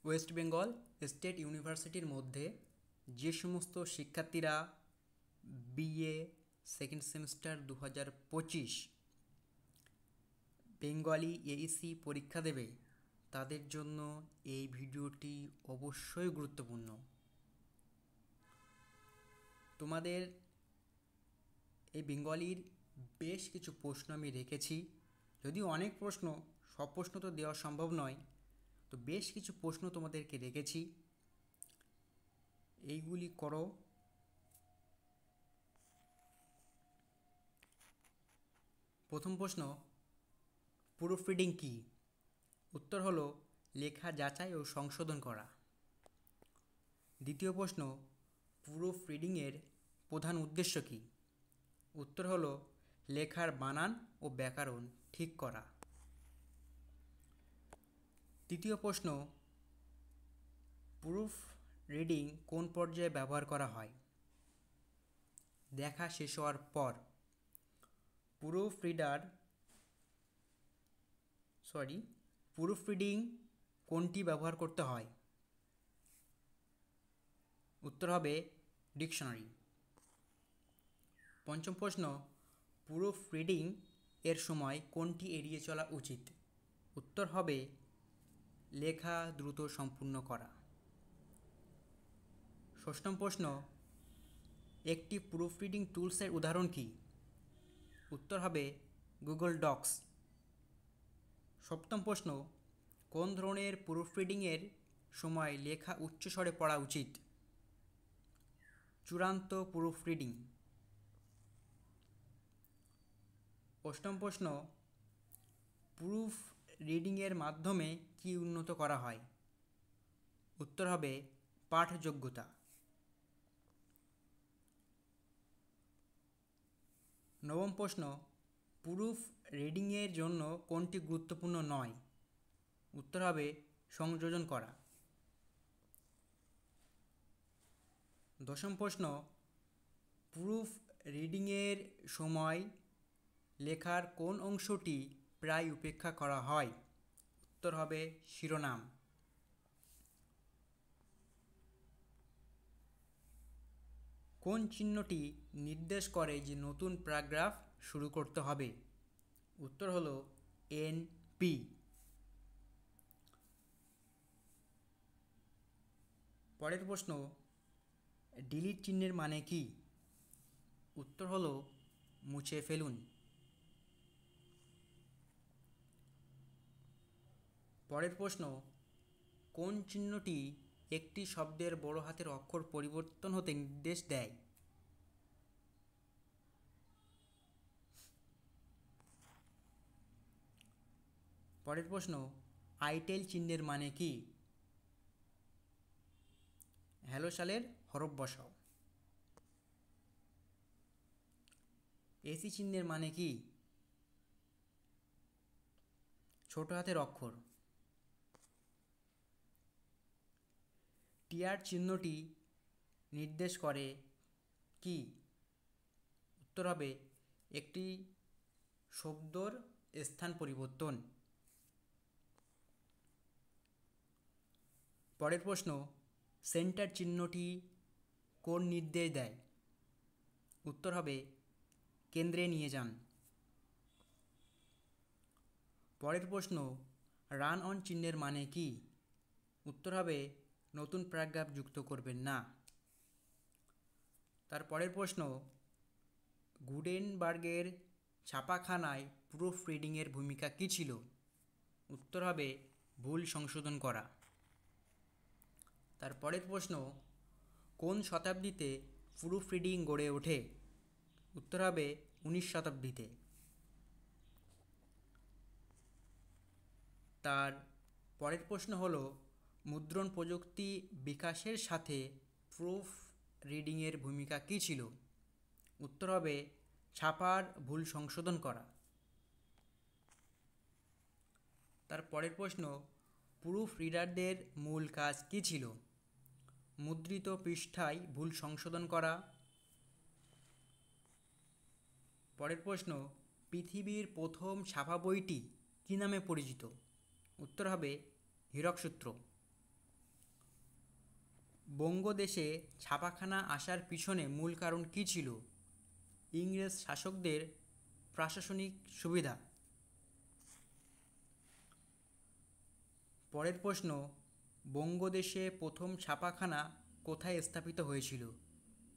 West Bengal state ইউনিভার্সিটির মধ্যে যে সমস্ত শিক্ষার্থীরা BA second semester 2025 Bengali HSC পরীক্ষা দেবে তাদের জন্য এই ভিডিওটি অবশ্যই গুরুত্বপূর্ণ। তোমাদের এই বেঙ্গলির বেশ কিছু প্রশ্ন আমি রেখেছি, যদিও অনেক প্রশ্ন, সব প্রশ্ন তো দেওয়া সম্ভব নয়, তো বেশ কিছু প্রশ্ন তোমাদেরকে রেখেছি, এইগুলি করো। প্রথম প্রশ্ন, প্রুফ রিডিং কী? উত্তর হলো লেখা যাচাই ও সংশোধন করা। দ্বিতীয় প্রশ্ন, প্রুফ রিডিংয়ের প্রধান উদ্দেশ্য কী? উত্তর হলো লেখার বানান ও ব্যাকরণ ঠিক করা। তৃতীয় প্রশ্ন, প্রুফ রিডিং কোন পর্যায়ে ব্যবহার করা হয়? দেখা শেষ হওয়ার পর। প্রুফ রিডিং কোনটি ব্যবহার করতে হয়? উত্তর হবে ডিকশনারি। পঞ্চম প্রশ্ন, প্রুফ রিডিং এর সময় কোনটি এড়িয়ে চলা উচিত? উত্তর হবে লেখা দ্রুত সম্পূর্ণ করা। ষষ্ঠম প্রশ্ন, একটি প্রুফ রিডিং টুলসের উদাহরণ কী? উত্তর হবে গুগল ডক্স। সপ্তম প্রশ্ন, কোন ধরনের প্রুফ রিডিংয়ের সময় লেখা উচ্চস্বরে পড়া উচিত? চূড়ান্ত প্রুফ রিডিং। অষ্টম প্রশ্ন, প্রুফ রিডিংয়ের মাধ্যমে কী উন্নত করা হয়? উত্তর হবে পাঠযোগ্যতা। নবম প্রশ্ন, প্রুফ রিডিংয়ের জন্য কোনটি গুরুত্বপূর্ণ নয়? উত্তর হবে সংযোজন করা। দশম প্রশ্ন, প্রুফ রিডিংয়ের সময় লেখার কোন অংশটি প্রায় উপেক্ষা করা হয়? উত্তর হবে শিরোনাম। কোন চিহ্নটি নির্দেশ করে যে নতুন প্যারাগ্রাফ শুরু করতে হবে? উত্তর হলো NP। পরের প্রশ্ন, ডিলিট চিহ্নের মানে কি? উত্তর হলো মুছে ফেলুন। পরের প্রশ্ন, কোন চিহ্নটি একটি শব্দের বড় হাতের অক্ষর পরিবর্তন হতে নির্দেশ দেয়? পরের প্রশ্ন, আইটেল চিহ্নের মানে কি? হ্যালো সালের হরফ বসাও। এসি চিহ্নের মানে কি? ছোট হাতের অক্ষর। টিয়ার চিহ্নটি নির্দেশ করে কি? উত্তর হবে একটি শব্দর স্থান পরিবর্তন। পরের প্রশ্ন, সেন্টার চিহ্নটি কোন নির্দেশ দেয়? উত্তর হবে কেন্দ্রে নিয়ে যান। পরের প্রশ্ন, রান অন চিহ্নের মানে কি? উত্তর হবে নতুন প্যারাগ্রাফ যুক্ত করবেন না। তার পরের প্রশ্ন, গুডেনবার্গের ছাপাখানায় প্রুফ রিডিংয়ের ভূমিকা কী ছিল? উত্তর হবে ভুল সংশোধন করা। তার পরের প্রশ্ন, কোন শতাব্দীতে প্রুফ রিডিং গড়ে ওঠে? উত্তর হবে 19 শতাব্দীতে। তার পরের প্রশ্ন হলো মুদ্রণ প্রযুক্তি বিকাশের সাথে প্রুফ রিডিংয়ের ভূমিকা কী ছিল? উত্তর হবে ছাপার ভুল সংশোধন করা। তার পরের প্রশ্ন, প্রুফ রিডারদের মূল কাজ কী ছিল? মুদ্রিত পৃষ্ঠায় ভুল সংশোধন করা। পরের প্রশ্ন, পৃথিবীর প্রথম ছাপা বইটি কী নামে পরিচিত? উত্তর হবে হীরক সূত্র। বঙ্গদেশে ছাপাখানা আসার পিছনে মূল কারণ কী ছিল? ইংরেজ শাসকদের প্রশাসনিক সুবিধা। পরের প্রশ্ন, বঙ্গদেশে প্রথম ছাপাখানা কোথায় স্থাপিত হয়েছিল?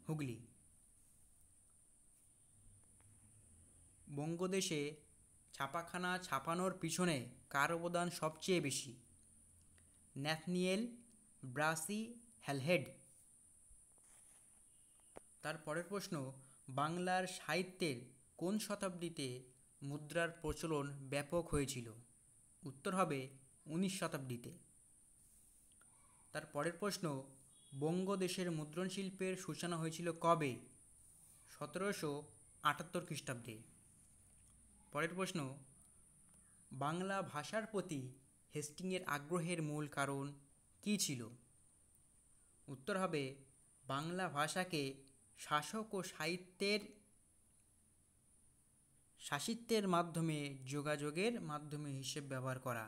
হুগলি। বঙ্গদেশে ছাপাখানা ছাপানোর পিছনে কার অবদান সবচেয়ে বেশি? ন্যাথনিয়েল, ব্রাসি, হ্যালহেড। তার পরের প্রশ্ন, বাংলার সাহিত্যের কোন শতাব্দীতে মুদ্রার প্রচলন ব্যাপক হয়েছিল? উত্তর হবে 19 শতাব্দীতে। তার পরের প্রশ্ন, বঙ্গদেশের মুদ্রণ শিল্পের সূচনা হয়েছিল কবে? 1778 খ্রিস্টাব্দে। পরের প্রশ্ন, বাংলা ভাষার প্রতি হেস্টিংয়ের আগ্রহের মূল কারণ কী ছিল? উত্তর হবে বাংলা ভাষাকে শাসক ও সাহিত্যের মাধ্যমে যোগাযোগের মাধ্যমে হিসেবে ব্যবহার করা।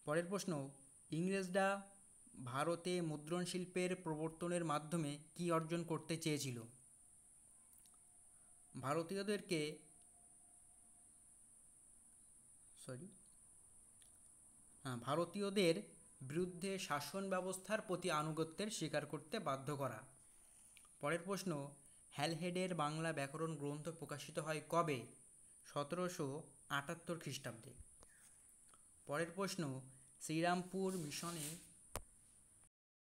পরের প্রশ্ন, ইংরেজরা ভারতে মুদ্রণ শিল্পের প্রবর্তনের মাধ্যমে কী অর্জন করতে চেয়েছিল? ভারতীয়দের বিরুদ্ধে শাসন ব্যবস্থার প্রতি আনুগত্যের স্বীকার করতে বাধ্য করা। পরের প্রশ্ন, হ্যালহেডের বাংলা ব্যাকরণ গ্রন্থ প্রকাশিত হয় কবে? 1778 খ্রিস্টাব্দে। পরের প্রশ্ন, শ্রীরামপুর মিশনে